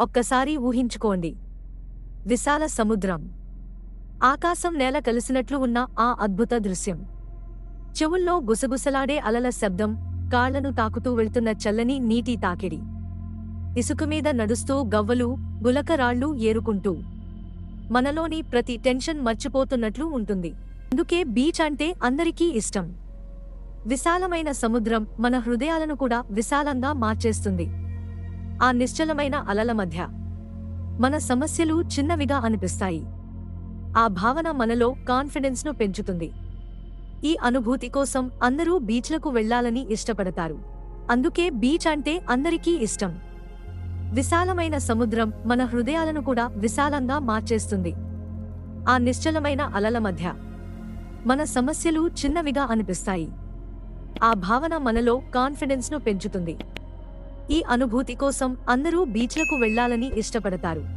ఒక్కసారి ఊహించుకోండి. విశాల సముద్రం, ఆకాశం నేల కలిసినట్లు ఉన్న ఆ అద్భుత దృశ్యం. చెవుల్లో గుసగుసలాడే అలల శబ్దం, కాళ్లను తాకుతూ వెళ్తున్న చల్లని నీటి తాకిడి. ఇసుకమీద నడుస్తూ గవ్వలు, గులకరాళ్లు ఏరుకుంటూ మనలోని ప్రతి టెన్షన్ మర్చిపోతున్నట్లు ఉంటుంది. అందుకే బీచ్ అంటే అందరికీ ఇష్టం. విశాలమైన సముద్రం మన హృదయాలను కూడా విశాలంగా మార్చేస్తుంది. ఆ నిశ్చలమైన అలల మధ్య మన సమస్యలు చిన్నవిగా అనిపిస్తాయి. ఆ భావన మనలో కాన్ఫిడెన్స్ను పెంచుతుంది. ఈ అనుభూతి కోసం అందరూ బీచ్లకు వెళ్లాలని ఇష్టపడతారు. అందుకే బీచ్ అంటే అందరికీ ఇష్టం. విశాలమైన సముద్రం మన హృదయాలను కూడా విశాలంగా మార్చేస్తుంది. ఆ నిశ్చలమైన అలల మధ్య మన సమస్యలు చిన్నవిగా అనిపిస్తాయి. ఆ భావన మనలో కాన్ఫిడెన్స్ను పెంచుతుంది. ఈ అనుభూతి కోసం అందరూ బీచ్లకు వెళ్లాలని ఇష్టపడతారు.